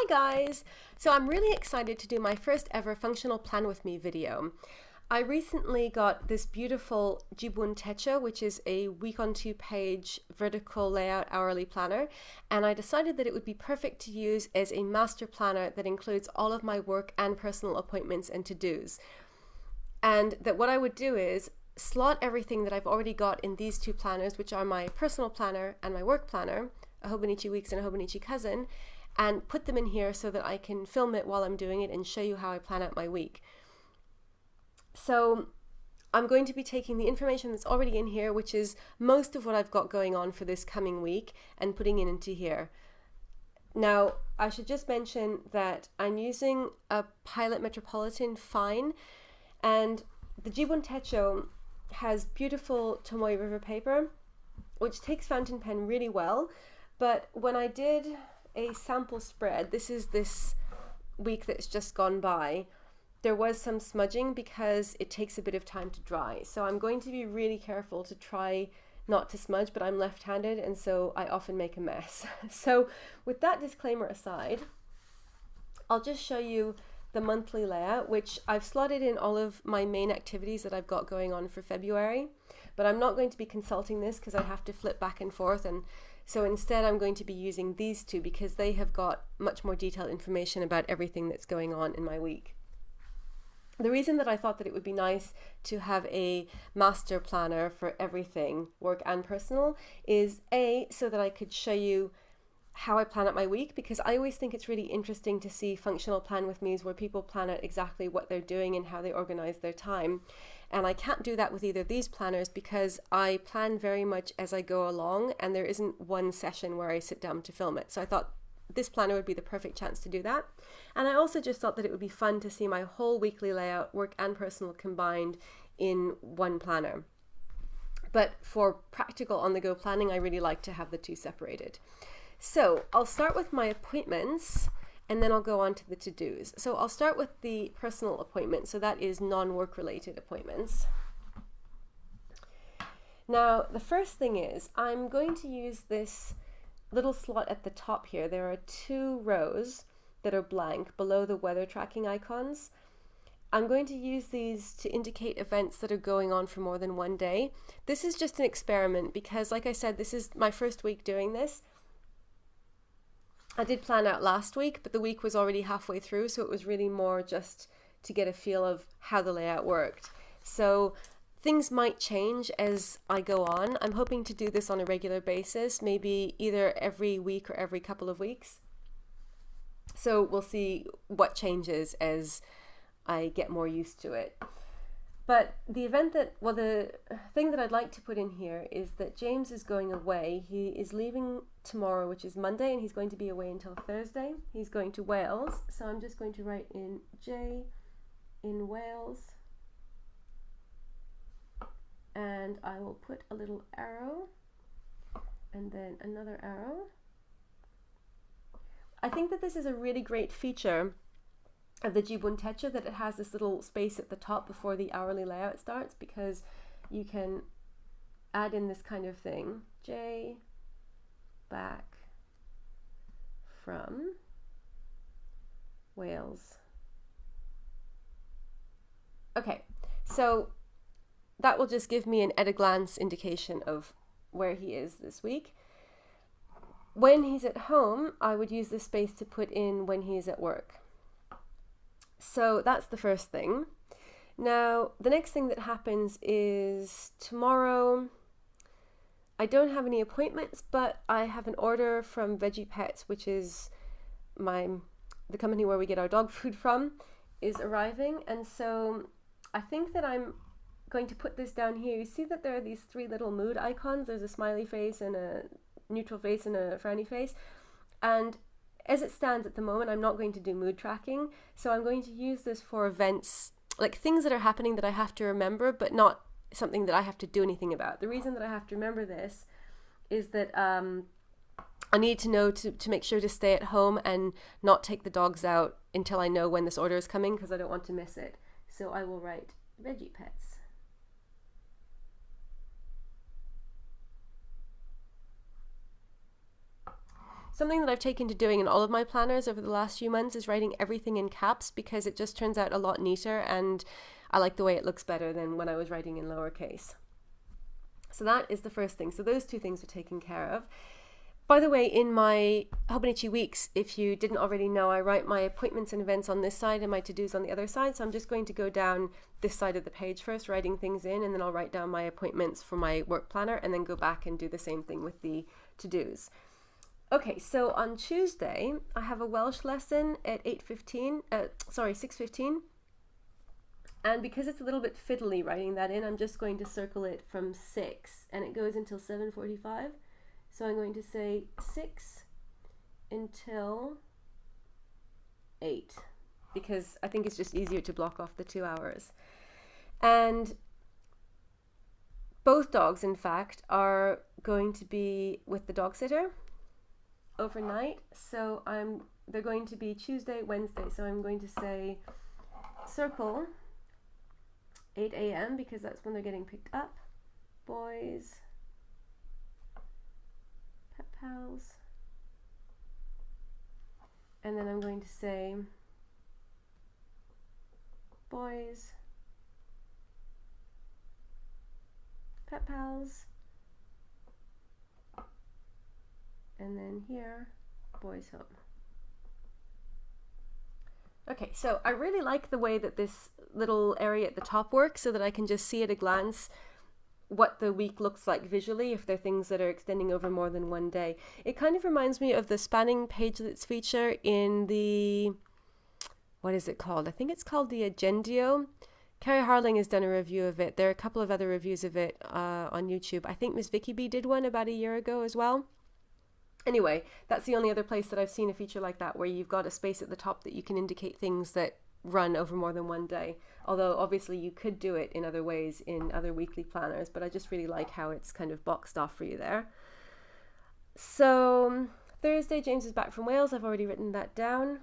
Hi guys! So I'm really excited to do my first ever functional plan with me video. I recently got this beautiful Jibun Techo, which is a week on 2-page vertical layout hourly planner, and I decided that it would be perfect to use as a master planner that includes all of my work and personal appointments and to-dos. And that what I would do is slot everything that I've already got in these two planners, which are my personal planner and my work planner, a Hobonichi Weeks and a Hobonichi Cousin, and put them in here so that I can film it while I'm doing it and show you how I plan out my week. So I'm going to be taking the information that's already in here, which is most of what I've got going on for this coming week, and putting it into here. Now, I should just mention that I'm using a Pilot Metropolitan Fine, and the Jibun Techo has beautiful Tomoe River paper, which takes fountain pen really well, but when I did a sample spread, this is this week that's just gone by, there was some smudging because it takes a bit of time to dry. So I'm going to be really careful to try not to smudge, but I'm left-handed and so I often make a mess. So with that disclaimer aside, I'll just show you the monthly layout, which I've slotted in all of my main activities that I've got going on for February, but I'm not going to be consulting this because I have to flip back and forth, and so instead I'm going to be using these two because they have got much more detailed information about everything that's going on in my week. The reason that I thought that it would be nice to have a master planner for everything, work and personal, is A, so that I could show you how I plan out my week, because I always think it's really interesting to see functional plan with me's where people plan out exactly what they're doing and how they organize their time. And I can't do that with either of these planners because I plan very much as I go along and there isn't one session where I sit down to film it. So I thought this planner would be the perfect chance to do that. And I also just thought that it would be fun to see my whole weekly layout, work and personal combined, in one planner. But for practical on-the-go planning, I really like to have the two separated. So I'll start with my appointments and then I'll go on to the to-dos. So I'll start with the personal appointment. So that is non-work related appointments. Now, the first thing is I'm going to use this little slot at the top here. There are 2 rows that are blank below the weather tracking icons. I'm going to use these to indicate events that are going on for more than one day. This is just an experiment because, like I said, this is my first week doing this. I did plan out last week, but the week was already halfway through, so it was really more just to get a feel of how the layout worked. So things might change as I go on. I'm hoping to do this on a regular basis, maybe either every week or every couple of weeks. So we'll see what changes as I get more used to it. But the thing that I'd like to put in here is that James is going away. He is leaving tomorrow, which is Monday, and he's going to be away until Thursday. He's going to Wales. So I'm just going to write in J in Wales. And I will put a little arrow and then another arrow. I think that this is a really great feature of the Jibun Techo, that it has this little space at the top before the hourly layout starts, because you can add in this kind of thing. J back from Wales. Okay, so that will just give me an at a glance indication of where he is this week. When he's at home, I would use this space to put in when he is at work. So that's the first thing. Now, the next thing that happens is tomorrow, I don't have any appointments, but I have an order from Veggie Pets, which is the company where we get our dog food from, is arriving. And so I think that I'm going to put this down here. You see that there are these 3 little mood icons. There's a smiley face and a neutral face and a frowny face. And as it stands at the moment, I'm not going to do mood tracking, so I'm going to use this for events, like things that are happening that I have to remember, but not something that I have to do anything about. The reason that I have to remember this is that I need to know to make sure to stay at home and not take the dogs out until I know when this order is coming, because I don't want to miss it. So I will write Veggie Pets. Something that I've taken to doing in all of my planners over the last few months is writing everything in caps, because it just turns out a lot neater and I like the way it looks better than when I was writing in lowercase. So that is the first thing. So those two things are taken care of. By the way, in my Hobonichi weeks, if you didn't already know, I write my appointments and events on this side and my to-dos on the other side. So I'm just going to go down this side of the page first, writing things in, and then I'll write down my appointments for my work planner and then go back and do the same thing with the to-dos. Okay, so on Tuesday, I have a Welsh lesson at 6:15. And because it's a little bit fiddly writing that in, I'm just going to circle it from 6, and it goes until 7:45. So I'm going to say 6 until 8, because I think it's just easier to block off the 2 hours. And both dogs, in fact, are going to be with the dog sitter overnight. So they're going to be Tuesday, Wednesday. So I'm going to say circle 8 a.m. because that's when they're getting picked up. Boys, pet pals. And then I'm going to say boys, pet pals. And then here, boys home. Okay, so I really like the way that this little area at the top works, so that I can just see at a glance what the week looks like visually if they're things that are extending over more than one day. It kind of reminds me of the spanning pagelets feature in the, what is it called? I think it's called the Agendio. Carrie Harling has done a review of it. There are a couple of other reviews of it on YouTube. I think Miss Vicky B did one about a year ago as well. Anyway, that's the only other place that I've seen a feature like that, where you've got a space at the top that you can indicate things that run over more than one day. Although obviously you could do it in other ways in other weekly planners, but I just really like how it's kind of boxed off for you there. So Thursday, James is back from Wales. I've already written that down.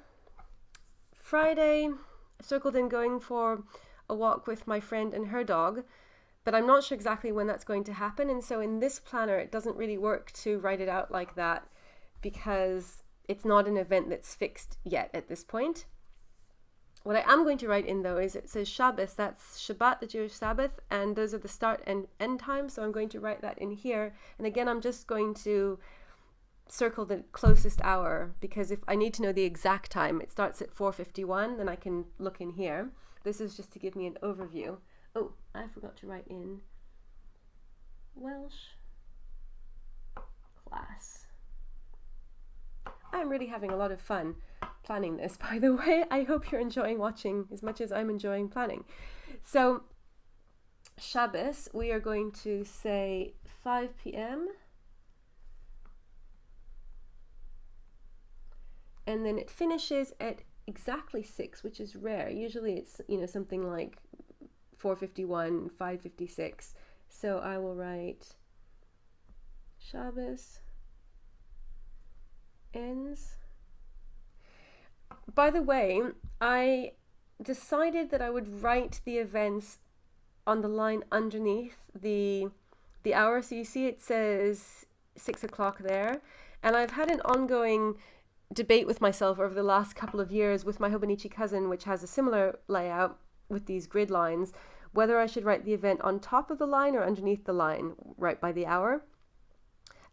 Friday, I circled in going for a walk with my friend and her dog, but I'm not sure exactly when that's going to happen. And so in this planner, it doesn't really work to write it out like that, because it's not an event that's fixed yet at this point. What I am going to write in though is it says Shabbos, that's Shabbat, the Jewish Sabbath, and those are the start and end times. So I'm going to write that in here. And again, I'm just going to circle the closest hour, because if I need to know the exact time, it starts at 4:51, then I can look in here. This is just to give me an overview. Oh, I forgot to write in Welsh class. I'm really having a lot of fun planning this, by the way. I hope you're enjoying watching as much as I'm enjoying planning. So Shabbos, we are going to say 5 p.m. and then it finishes at exactly 6, which is rare. Usually it's, something like 4:51, 5:56. So I will write Shabbos ends. By the way, I decided that I would write the events on the line underneath the hour. So you see it says 6 o'clock there. And I've had an ongoing debate with myself over the last couple of years with my Hobonichi cousin, which has a similar layout with these grid lines, whether I should write the event on top of the line or underneath the line, right by the hour.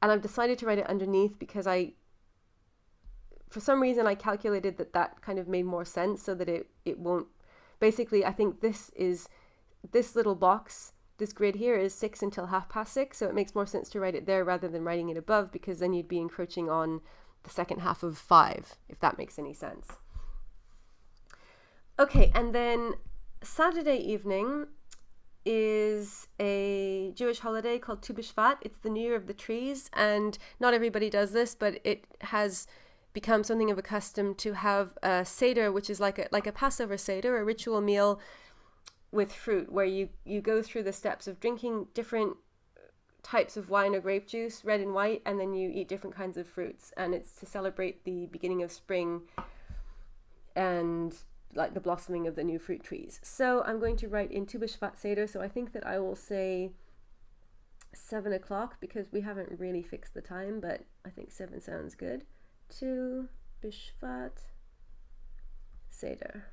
And I've decided to write it underneath because for some reason I calculated that kind of made more sense, so that it won't, basically I think this little box, this grid here is 6 until 6:30, so it makes more sense to write it there rather than writing it above, because then you'd be encroaching on the second half of 5, if that makes any sense. Okay, and then Saturday evening is a Jewish holiday called Tu B'Shvat. It's the New Year of the Trees, and not everybody does this, but it has become something of a custom to have a Seder, which is like a Passover Seder, a ritual meal with fruit, where you go through the steps of drinking different types of wine or grape juice, red and white, and then you eat different kinds of fruits, and it's to celebrate the beginning of spring and like the blossoming of the new fruit trees. So I'm going to write in Tu B'Shvat Seder, so I think that I will say 7 o'clock, because we haven't really fixed the time, but I think 7 sounds good. 2 Bishvat Seder.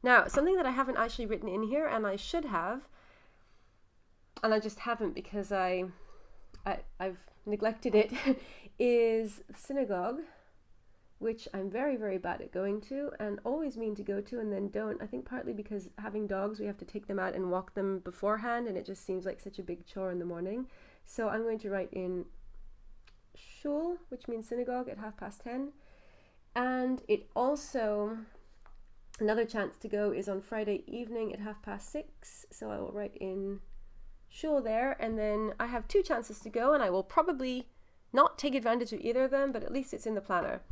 Now, something that I haven't actually written in here, and I should have, and I just haven't because I've neglected it, is synagogue, which I'm very, very bad at going to and always mean to go to and then don't. I think partly because having dogs, we have to take them out and walk them beforehand, and it just seems like such a big chore in the morning. So I'm going to write in shul, which means synagogue, at 10:30. And it also, another chance to go is on Friday evening at 6:30. So I will write in shul there, and then I have 2 chances to go, and I will probably not take advantage of either of them, but at least it's in the planner.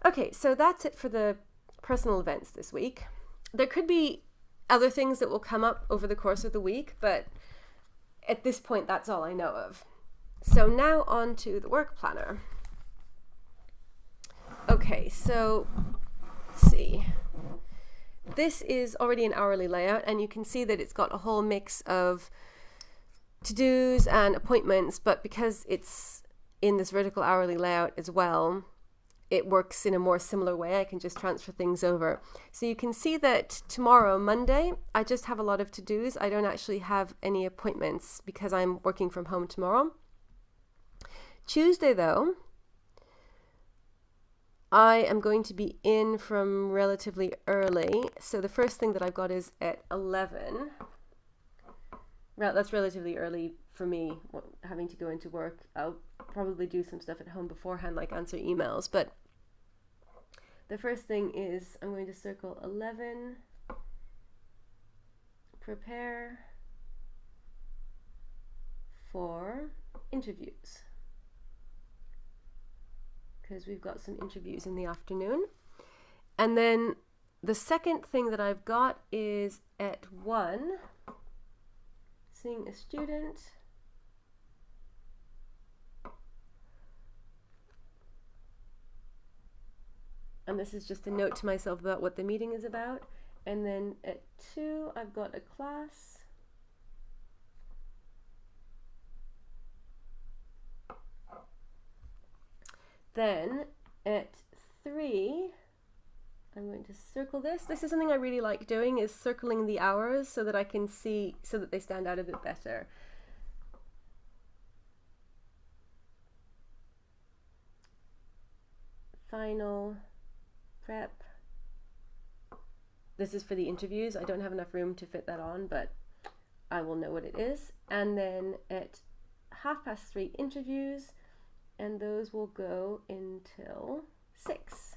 Okay, so that's it for the personal events this week. There could be other things that will come up over the course of the week, but at this point, that's all I know of. So now on to the work planner. Okay, so let's see. This is already an hourly layout, and you can see that it's got a whole mix of to-dos and appointments, but because it's in this vertical hourly layout as well, it works in a more similar way. I can just transfer things over. So you can see that tomorrow, Monday, I just have a lot of to-dos. I don't actually have any appointments because I'm working from home tomorrow. Tuesday, though, I am going to be in from relatively early. So the first thing that I've got is at 11. Well, that's relatively early for me, having to go into work. I'll probably do some stuff at home beforehand, like answer emails. But the first thing is I'm going to circle 11, prepare for interviews, because we've got some interviews in the afternoon. And then the second thing that I've got is at 1, seeing a student. And this is just a note to myself about what the meeting is about. And then at 2, I've got a class. Then at 3, I'm going to circle this. This is something I really like doing, is circling the hours so that I can see, so that they stand out a bit better. Final prep. This is for the interviews. I don't have enough room to fit that on, but I will know what it is. And then at 3:30 interviews, and those will go until 6.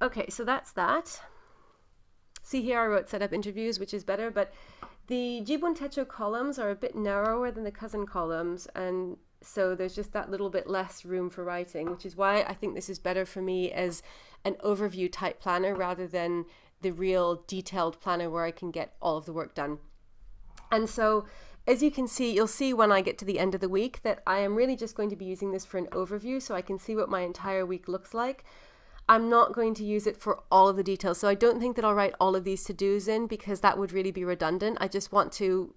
Okay, so that's that. See here I wrote set up interviews, which is better, but the Jibun Techo columns are a bit narrower than the cousin columns, and so there's just that little bit less room for writing, which is why I think this is better for me as an overview type planner rather than the real detailed planner where I can get all of the work done. And so as you can see, you'll see when I get to the end of the week that I am really just going to be using this for an overview so I can see what my entire week looks like. I'm not going to use it for all of the details. So I don't think that I'll write all of these to-dos in because that would really be redundant. I just want to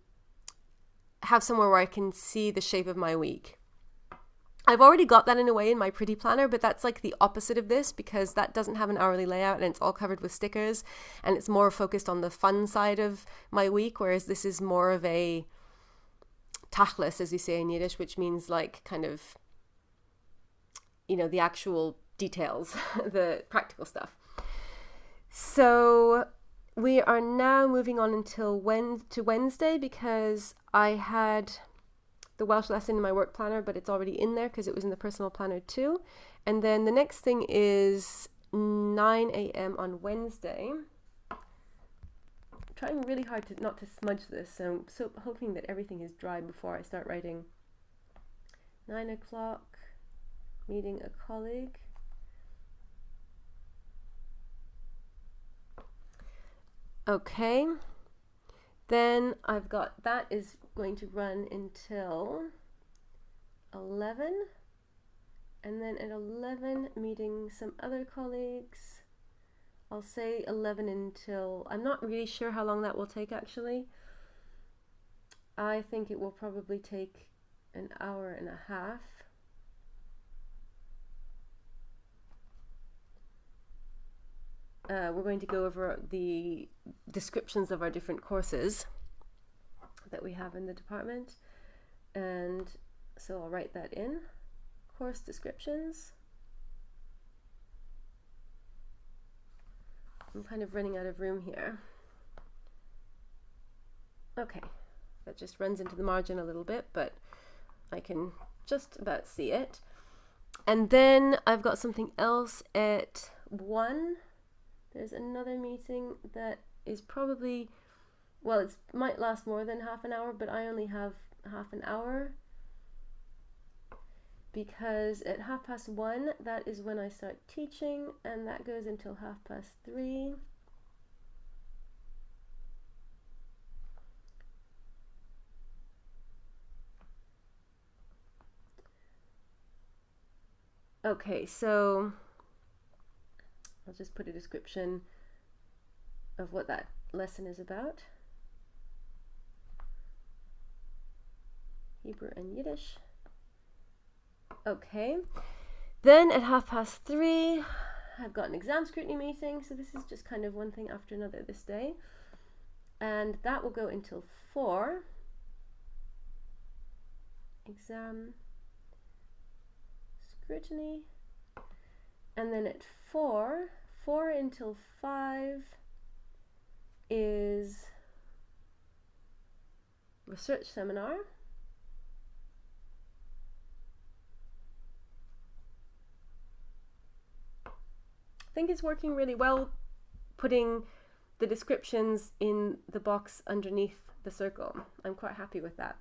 have somewhere where I can see the shape of my week. I've already got that in a way in my pretty planner, but that's like the opposite of this because that doesn't have an hourly layout and it's all covered with stickers and it's more focused on the fun side of my week, whereas this is more of a tachlis, as you say in Yiddish, which means like kind of, you know, the actual details, the practical stuff. So we are now moving on until Wednesday because I had the Welsh lesson in my work planner, but it's already in there because it was in the personal planner too. And then the next thing is 9 a.m. on Wednesday. I'm trying really hard to not to smudge this, so I'm so hoping that everything is dry before I start writing. 9 o'clock, meeting a colleague. Okay, then I've got, that is going to run until 11, and then at 11 meeting some other colleagues. I'll say 11 until, I'm not really sure how long that will take actually. I think it will probably take an hour and a half. We're going to go over the descriptions of our different courses that we have in the department, and so I'll write that in. Course descriptions. I'm kind of running out of room here. Okay, that just runs into the margin a little bit, but I can just about see it. And then I've got something else at 1. There's another meeting that is probably, well, it might last more than half an hour, but I only have half an hour, because at 1:30, that is when I start teaching, and that goes until 3:30. Okay, so I'll just put a description of what that lesson is about. Hebrew and Yiddish. Okay, then at 3:30, I've got an exam scrutiny meeting, so this is just kind of one thing after another this day, and that will go until 4. Exam scrutiny, and then at 4 until 5 is research seminar. I think it's working really well putting the descriptions in the box underneath the circle. I'm quite happy with that.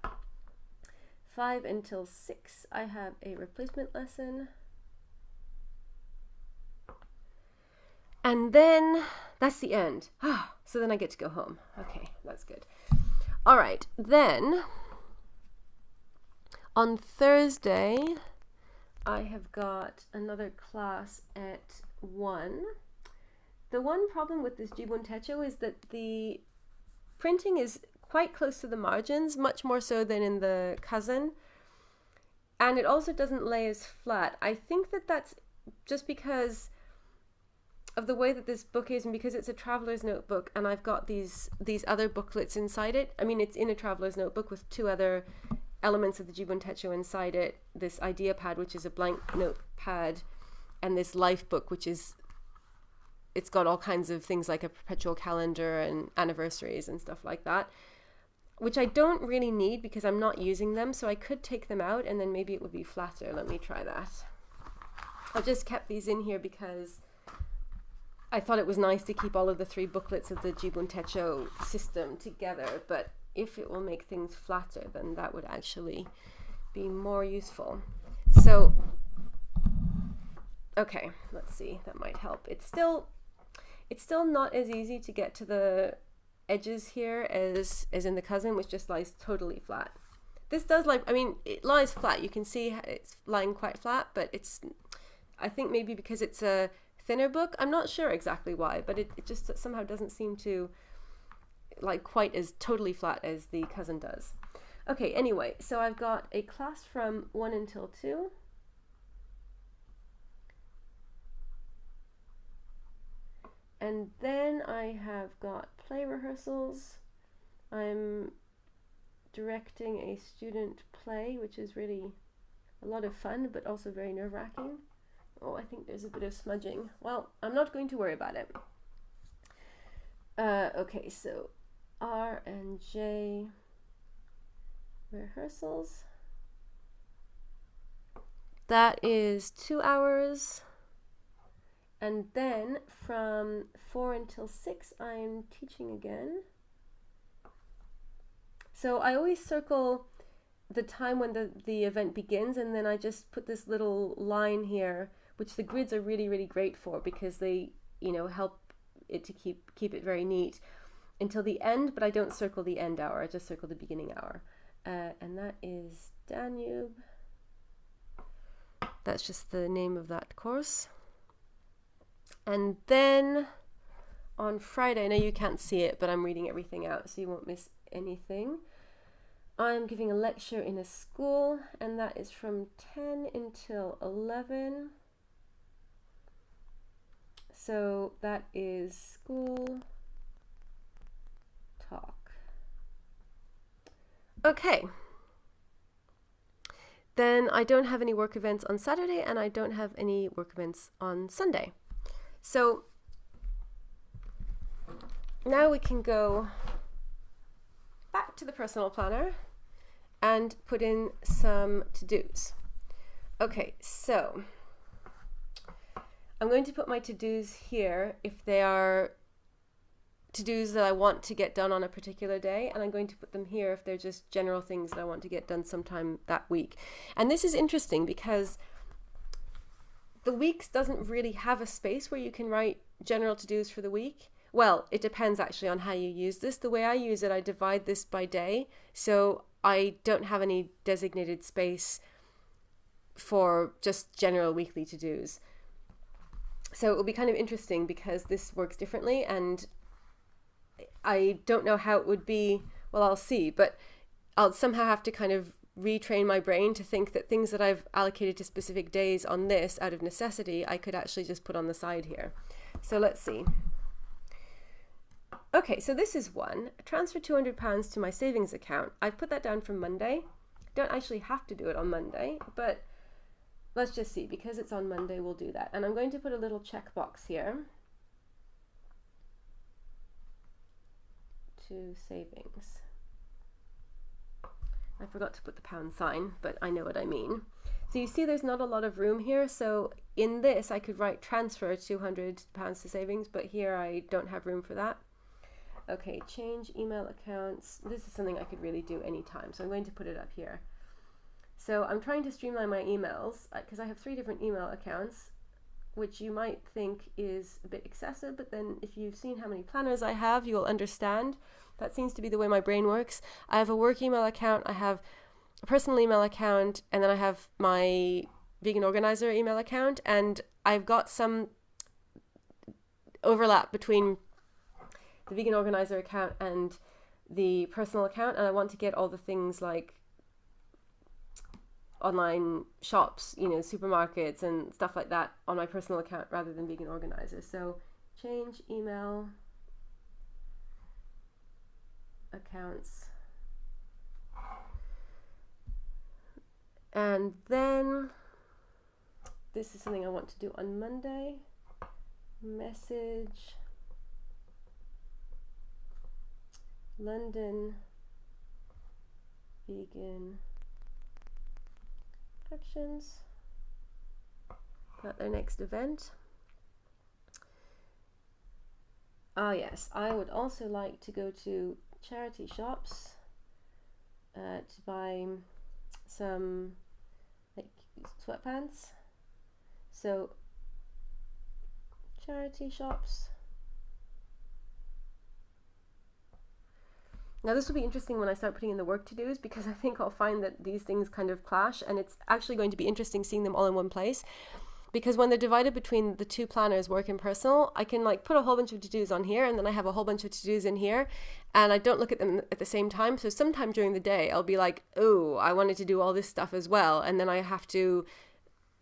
5 until 6, I have a replacement lesson. And then that's the end. So then I get to go home. Okay, that's good. All right, then on Thursday, I have got another class at 1. The one problem with this Jibun Techo is that the printing is quite close to the margins, much more so than in the cousin, and it also doesn't lay as flat. I think that that's just because of the way that this book is, and because it's a traveler's notebook, and I've got these other booklets inside it. I mean, it's in a traveler's notebook with 2 other elements of the Jibun Techo inside it, this idea pad, which is a blank notepad, and this life book, which is, it's got all kinds of things like a perpetual calendar and anniversaries and stuff like that, which I don't really need because I'm not using them, so I could take them out and then maybe it would be flatter. Let me try that. I've just kept these in here because I thought it was nice to keep all of the 3 booklets of the Jibun Techo system together, but if it will make things flatter, then that would actually be more useful. So, okay, let's see, that might help. It's still not as easy to get to the edges here as in the cousin, which just lies totally flat. This does, like, I mean, it lies flat. You can see it's lying quite flat, but it's, I think maybe because it's a thinner book, I'm not sure exactly why, but it just somehow doesn't seem to like quite as totally flat as the cousin does. Okay, anyway, so I've got a class from 1 until 2. And then I have got play rehearsals. I'm directing a student play, which is really a lot of fun, but also very nerve-wracking. Oh, I think there's a bit of smudging. Well, I'm not going to worry about it. Okay, so R and J rehearsals. That is 2 hours. And then from 4 until 6, I'm teaching again. So I always circle the time when the event begins, and then I just put this little line here, which the grids are really, really great for because they, you know, help it to keep it very neat until the end, but I don't circle the end hour, I just circle the beginning hour. And that is Danube. That's just the name of that course. And then on Friday, I know you can't see it, but I'm reading everything out so you won't miss anything. I'm giving a lecture in a school, and that is from 10 until 11. So that is school talk. Okay. Then I don't have any work events on Saturday, and I don't have any work events on Sunday. So now we can go back to the personal planner and put in some to-dos. Okay, so I'm going to put my to-dos here if they are to-dos that I want to get done on a particular day, and I'm going to put them here if they're just general things that I want to get done sometime that week. And this is interesting because the weeks doesn't really have a space where you can write general to-dos for the week. Well, it depends actually on how you use this. The way I use it, I divide this by day, so I don't have any designated space for just general weekly to-dos. So it will be kind of interesting because this works differently, and I don't know how it would be. Well, I'll see, but I'll somehow have to kind of retrain my brain to think that things that I've allocated to specific days on this out of necessity, I could actually just put on the side here. So let's see. Okay, so this is one. Transfer £200 to my savings account. I've put that down for Monday. Don't actually have to do it on Monday, but let's just see. Because it's on Monday, we'll do that. And I'm going to put a little checkbox here. To savings. I forgot to put the pound sign, but I know what I mean. So you see there's not a lot of room here, so in this I could write transfer £200 to savings, but here I don't have room for that. Okay, change email accounts. This is something I could really do anytime, so I'm going to put it up here. So I'm trying to streamline my emails because I have 3 different email accounts, which you might think is a bit excessive, but then if you've seen how many planners I have, you'll understand. That seems to be the way my brain works. I have a work email account, I have a personal email account, and then I have my vegan organizer email account, and I've got some overlap between the vegan organizer account and the personal account, and I want to get all the things like online shops, you know, supermarkets and stuff like that on my personal account rather than vegan organizer. So change email accounts. And then this is something I want to do on Monday. Message London vegan actions at their next event. Yes, I would also like to go to charity shops to buy some like sweatpants. So charity shops. Now this will be interesting when I start putting in the work to-dos, because I think I'll find that these things kind of clash, and it's actually going to be interesting seeing them all in one place, because when they're divided between the 2 planners, work and personal, I can like put a whole bunch of to-dos on here, and then I have a whole bunch of to-dos in here, and I don't look at them at the same time. So sometime during the day I'll be like, oh, I wanted to do all this stuff as well, and then I have to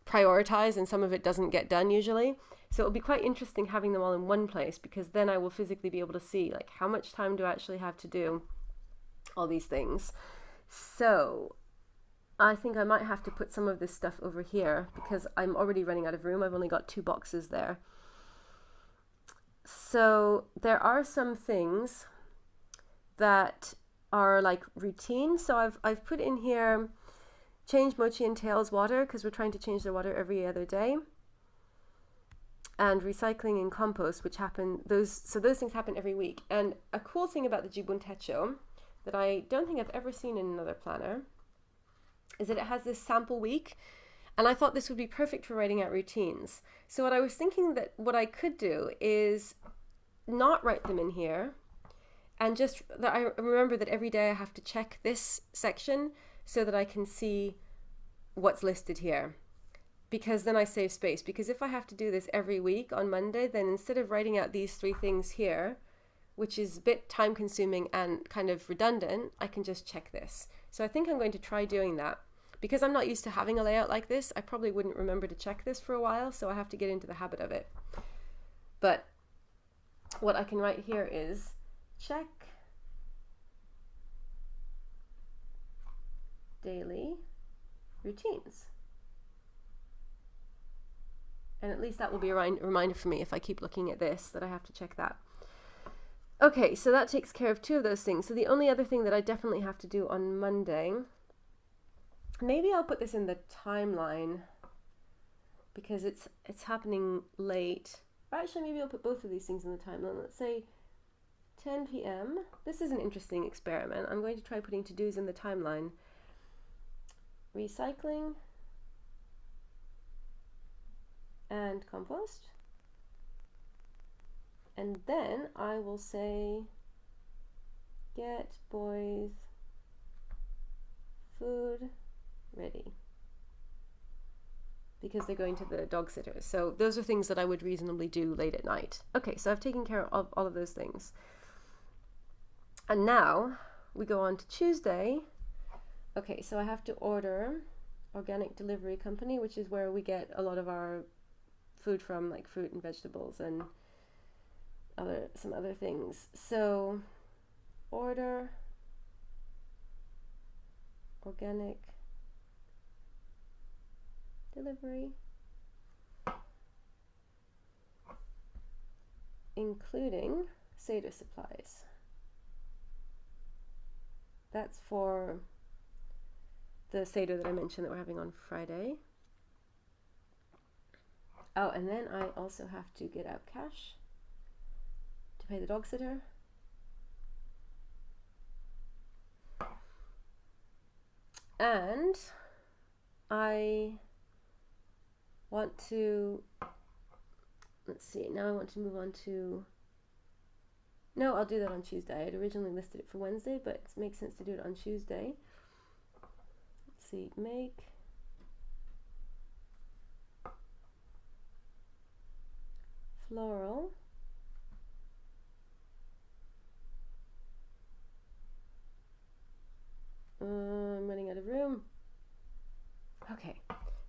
prioritize, and some of it doesn't get done usually. So it'll be quite interesting having them all in one place, because then I will physically be able to see like how much time do I actually have to do all these things. So I think I might have to put some of this stuff over here because I'm already running out of room. I've only got 2 boxes there. So there are some things that are like routine. So I've put in here change Mochi and Tails water, because we're trying to change their water every other day. And recycling and compost, which happen, those things happen every week. And a cool thing about the Jibun Techo that I don't think I've ever seen in another planner is that it has this sample week, and I thought this would be perfect for writing out routines. So what I was thinking that what I could do is not write them in here, and just that I remember that every day I have to check this section so that I can see what's listed here, because then I save space. Because if I have to do this every week on Monday, then instead of writing out these 3 things here, which is a bit time consuming and kind of redundant, I can just check this. So I think I'm going to try doing that. Because I'm not used to having a layout like this, I probably wouldn't remember to check this for a while, so I have to get into the habit of it. But what I can write here is check daily routines. And at least that will be a reminder for me if I keep looking at this, that I have to check that. Okay, so that takes care of two of those things. So the only other thing that I definitely have to do on Monday, maybe I'll put this in the timeline because it's happening late. Actually, maybe I'll put both of these things in the timeline. Let's say 10 p.m. This is an interesting experiment. I'm going to try putting to-dos in the timeline. Recycling and compost. And then I will say get boys food ready, because they're going to the dog sitters. So those are things that I would reasonably do late at night. Okay, so I've taken care of all of those things. And now we go on to Tuesday. Okay, so I have to order organic delivery company, which is where we get a lot of our food from, like fruit and vegetables and some other things. So order organic delivery, including Seder supplies. That's for the Seder that I mentioned that we're having on Friday. Oh, and then I also have to get out cash to pay the dog sitter. And I want to, let's see, now I want to move on to, no, I'll do that on Tuesday. I had originally listed it for Wednesday, but it makes sense to do it on Tuesday. Let's see, make floral I'm running out of room. Okay,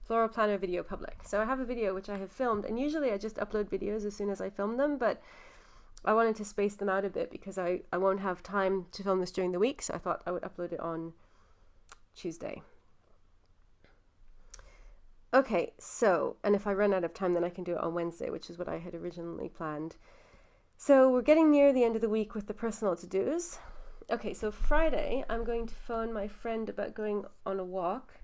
floral planner video public. So I have a video which I have filmed, and usually I just upload videos as soon as I film them, but I wanted to space them out a bit because I won't have time to film this during the week, so I thought I would upload it on Tuesday. Okay, so, and if I run out of time, then I can do it on Wednesday, which is what I had originally planned. So we're getting near the end of the week with the personal to-dos. Okay, so Friday, I'm going to phone my friend about going on a walk.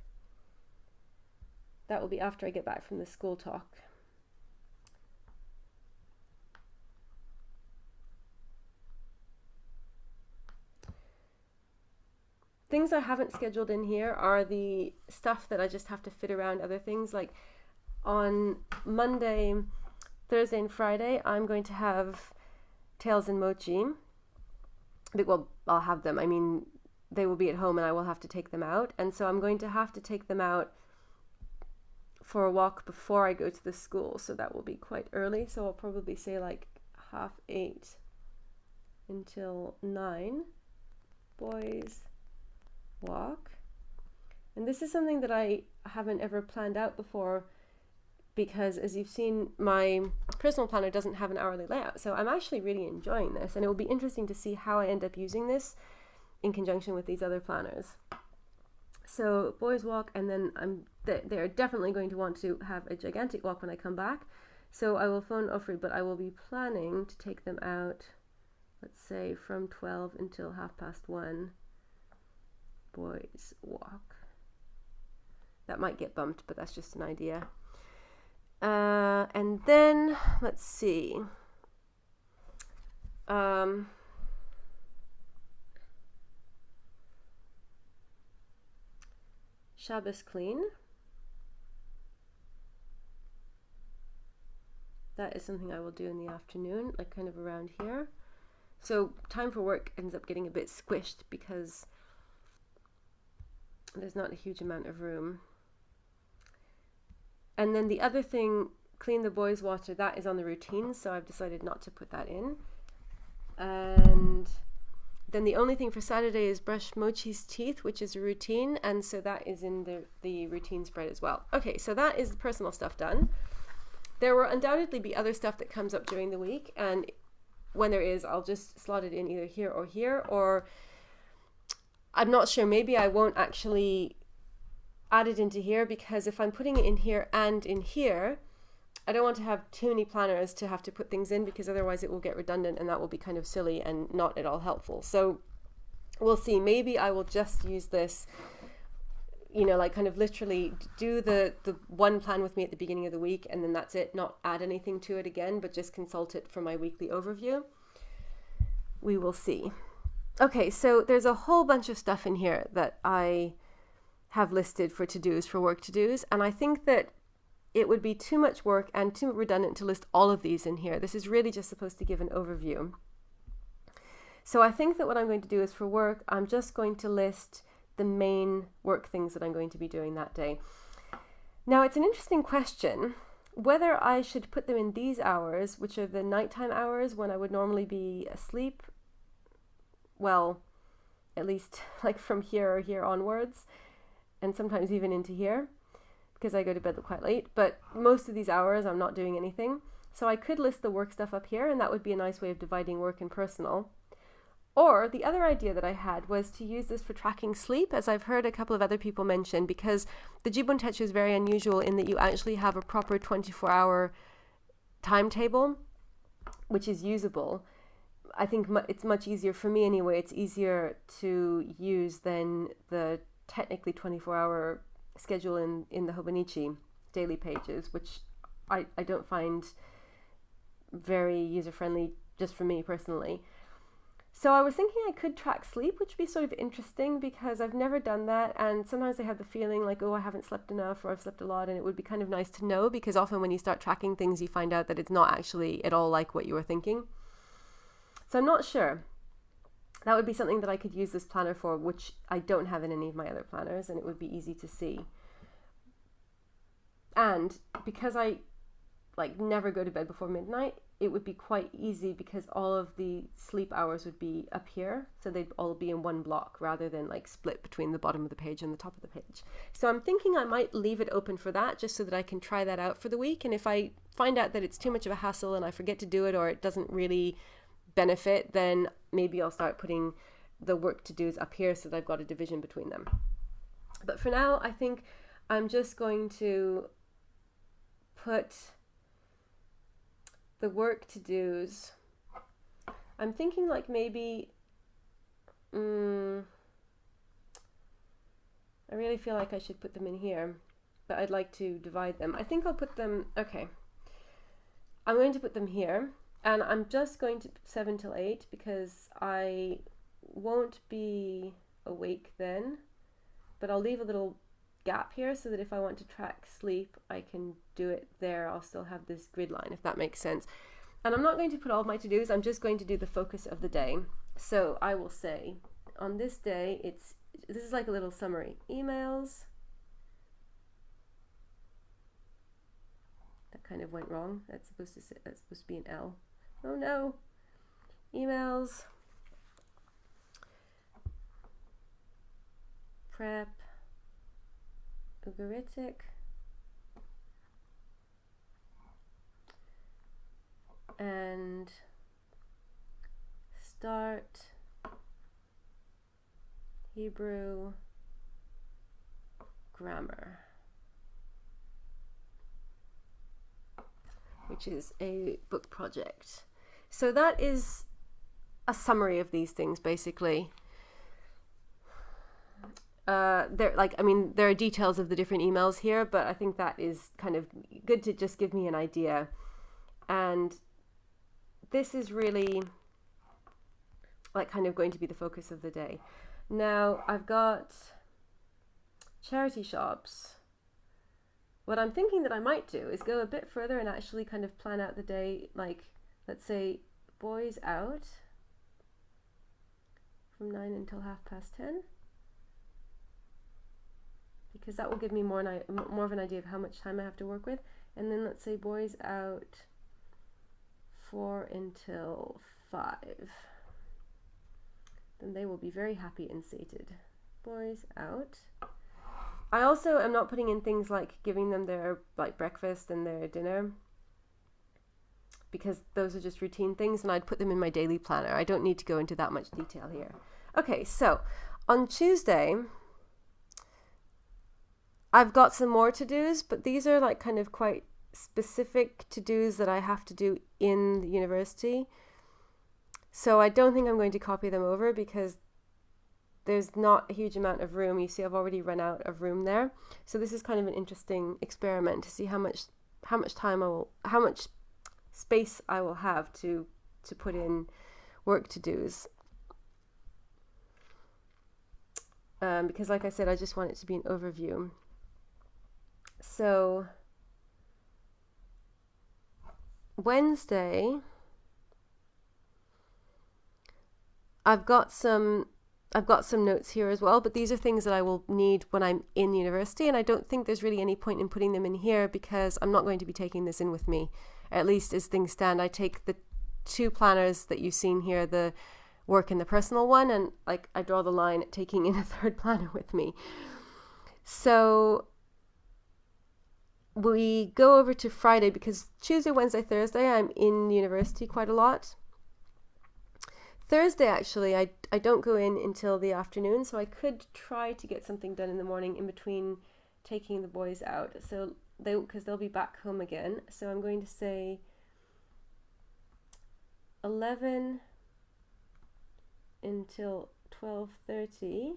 That will be after I get back from the school talk. Things I haven't scheduled in here are the stuff that I just have to fit around other things. Like on Monday, Thursday, and Friday, I'm going to have tails and mochi. Well, I'll have them. I mean, they will be at home and I will have to take them out. And so I'm going to have to take them out for a walk before I go to the school. So that will be quite early. So I'll probably say like 8:30 until 9. Boys walk. And this is something that I haven't ever planned out before, because as you've seen, my personal planner doesn't have an hourly layout. So I'm actually really enjoying this, and it will be interesting to see how I end up using this in conjunction with these other planners. So boys walk, and then they're definitely going to want to have a gigantic walk when I come back. So I will phone Ofri, but I will be planning to take them out, let's say from 12 until 1:30. Boys walk. That might get bumped, but that's just an idea. And then let's see. Shabbos clean. That is something I will do in the afternoon, like kind of around here. So time for work ends up getting a bit squished because there's not a huge amount of room. And then the other thing, clean the boys' water, that is on the routine, so I've decided not to put that in. And then the only thing for Saturday is brush Mochi's teeth, which is a routine, and so that is in the routine spread as well. Okay, so that is the personal stuff done. There will undoubtedly be other stuff that comes up during the week, and when there is, I'll just slot it in either here, or I'm not sure, maybe I won't actually add it into here, because if I'm putting it in here and in here, I don't want to have too many planners to have to put things in, because otherwise it will get redundant and that will be kind of silly and not at all helpful. So we'll see. Maybe I will just use this, you know, like kind of literally do the one plan with me at the beginning of the week, and then that's it, not add anything to it again, but just consult it for my weekly overview. We will see. Okay, so there's a whole bunch of stuff in here that I have listed for to-dos, for work to-dos, and I think that it would be too much work and too redundant to list all of these in here. This is really just supposed to give an overview. So I think that what I'm going to do is, for work, I'm just going to list the main work things that I'm going to be doing that day. Now, it's an interesting question whether I should put them in these hours, which are the nighttime hours when I would normally be asleep. Well, at least like from here or here onwards, and sometimes even into here, because I go to bed quite late, but most of these hours I'm not doing anything. So I could list the work stuff up here, and that would be a nice way of dividing work and personal. Or the other idea that I had was to use this for tracking sleep, as I've heard a couple of other people mention, because the Jibun Techo is very unusual in that you actually have a proper 24-hour timetable, which is usable. I think it's much easier, for me anyway, it's easier to use than the technically 24-hour schedule in the Hobonichi daily pages, which I don't find very user-friendly just for me personally. So I was thinking I could track sleep, which would be sort of interesting, because I've never done that, and sometimes I have the feeling like, oh, I haven't slept enough, or I've slept a lot, and it would be kind of nice to know, because often when you start tracking things, you find out that it's not actually at all like what you were thinking. So I'm not sure. That would be something that I could use this planner for, which I don't have in any of my other planners, and it would be easy to see. And because I never go to bed before midnight, it would be quite easy, because all of the sleep hours would be up here, so they'd all be in one block rather than like split between the bottom of the page and the top of the page. So I'm thinking I might leave it open for that, just so that I can try that out for the week, and if I find out that it's too much of a hassle and I forget to do it, or it doesn't really benefit, then maybe I'll start putting the work to-dos up here so that I've got a division between them. But for now, I think I'm just going to put the work to-dos. I'm thinking like maybe I really feel like I should put them in here, but I'd like to divide them. I think I'll put them, okay, I'm going to put them here. And I'm just going to 7 till 8, because I won't be awake then, but I'll leave a little gap here so that if I want to track sleep, I can do it there. I'll still have this grid line, if that makes sense. And I'm not going to put all of my to-dos, I'm just going to do the focus of the day. So I will say, on this day, this is like a little summary. Emails. That kind of went wrong. That's supposed to be an L. Oh no. Emails. Prep. Ugaritic. And start. Hebrew. Grammar. Which is a book project. So that is a summary of these things, basically. There are details of the different emails here, but I think that is kind of good to just give me an idea. And this is really like kind of going to be the focus of the day. Now I've got charity shops. What I'm thinking that I might do is go a bit further and actually kind of plan out the day, like, let's say, boys out from 9 until 10:30, because that will give me more of an idea of how much time I have to work with. And then let's say boys out 4 until 5, then they will be very happy and sated. Boys out. I also am not putting in things like giving them their like breakfast and their dinner, because those are just routine things, and I'd put them in my daily planner. I don't need to go into that much detail here. Okay, so on Tuesday, I've got some more to-dos, but these are like kind of quite specific to-dos that I have to do in the university. So I don't think I'm going to copy them over because there's not a huge amount of room. You see, I've already run out of room there. So this is kind of an interesting experiment to see how much space I will have to put in work to-dos. Because like I said, I just want it to be an overview. So Wednesday, I've got some notes here as well, but these are things that I will need when I'm in university, and I don't think there's really any point in putting them in here because I'm not going to be taking this in with me, at least as things stand. I take the 2 planners that you've seen here, the work and the personal one, and like I draw the line at taking in a 3rd planner with me. So we go over to Friday because Tuesday, Wednesday, Thursday, I'm in university quite a lot. Thursday, actually, I don't go in until the afternoon, so I could try to get something done in the morning in between taking the boys out. So because they'll be back home again. So I'm going to say 11 until 12:30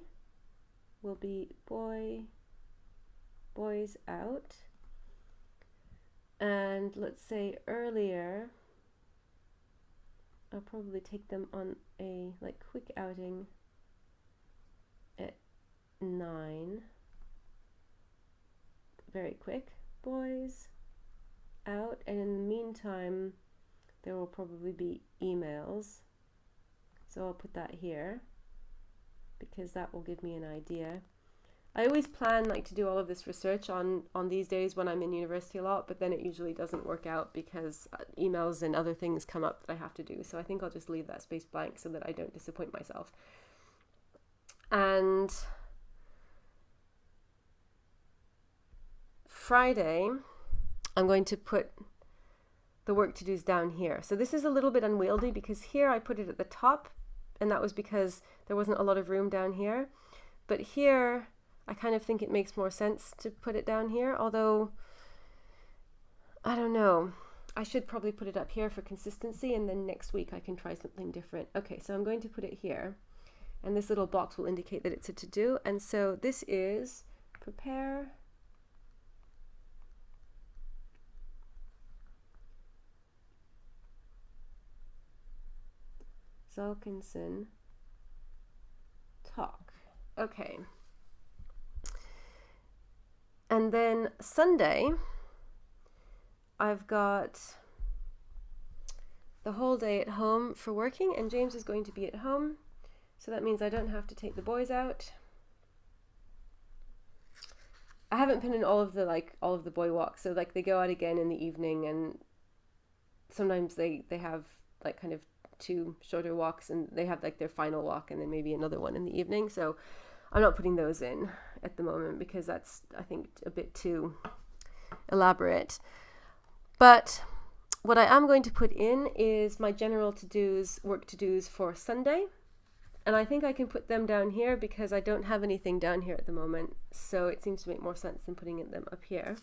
will be boys out. And let's say earlier, I'll probably take them on a like quick outing at 9. Very quick. Boys out. And in the meantime, there will probably be emails. So I'll put that here because that will give me an idea. I always plan like to do all of this research on these days when I'm in university a lot, but then it usually doesn't work out because emails and other things come up that I have to do. So I think I'll just leave that space blank so that I don't disappoint myself. And Friday, I'm going to put the work to do's down here. So this is a little bit unwieldy because here I put it at the top, and that was because there wasn't a lot of room down here. But here, I kind of think it makes more sense to put it down here, although I don't know. I should probably put it up here for consistency, and then next week I can try something different. Okay, so I'm going to put it here, and this little box will indicate that it's a to-do. And so this is prepare Zalkinson talk. Okay. And then Sunday, I've got the whole day at home for working, and James is going to be at home. So that means I don't have to take the boys out. I haven't put in all of the boy walks. So like they go out again in the evening, and sometimes they have like kind of 2 shorter walks, and they have like their final walk and then maybe another one in the evening. So I'm not putting those in at the moment because that's, I think, a bit too elaborate. But what I am going to put in is my general to-dos, work to-dos for Sunday. And I think I can put them down here because I don't have anything down here at the moment. So it seems to make more sense than putting them up here.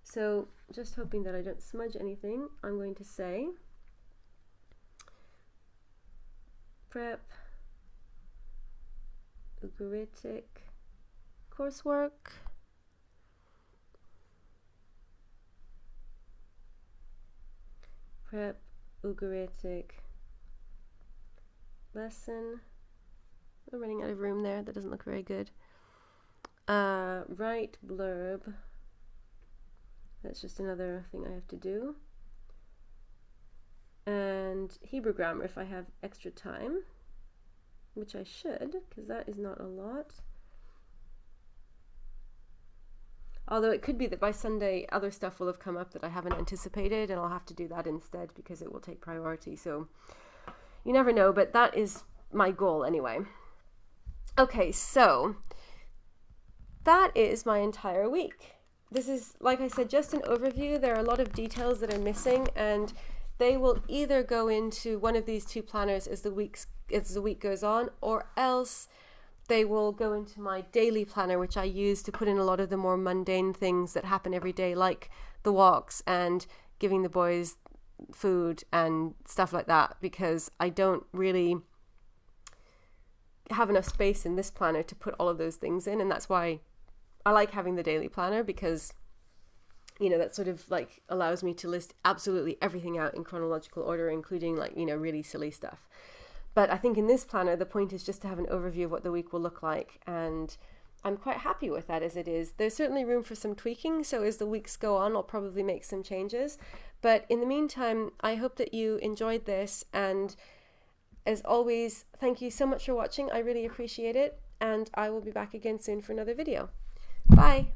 So just hoping that I don't smudge anything, I'm going to say prep Ugaritic coursework, prep Ugaritic lesson. I'm running out of room there. That doesn't look very good. Write blurb. That's just another thing I have to do. And Hebrew grammar if I have extra time, which I should, because that is not a lot. Although it could be that by Sunday other stuff will have come up that I haven't anticipated, and I'll have to do that instead because it will take priority. So you never know, but that is my goal anyway. Okay, so that is my entire week. This is, like I said, just an overview. There are a lot of details that are missing, and they will either go into one of these two planners as the week goes on, or else they will go into my daily planner, which I use to put in a lot of the more mundane things that happen every day, like the walks and giving the boys food and stuff like that, because I don't really have enough space in this planner to put all of those things in. And that's why I like having the daily planner, because that sort of like allows me to list absolutely everything out in chronological order, including like really silly stuff. But I think in this planner, the point is just to have an overview of what the week will look like. And I'm quite happy with that as it is. There's certainly room for some tweaking. So as the weeks go on, I'll probably make some changes. But in the meantime, I hope that you enjoyed this. And as always, thank you so much for watching. I really appreciate it. And I will be back again soon for another video. Bye.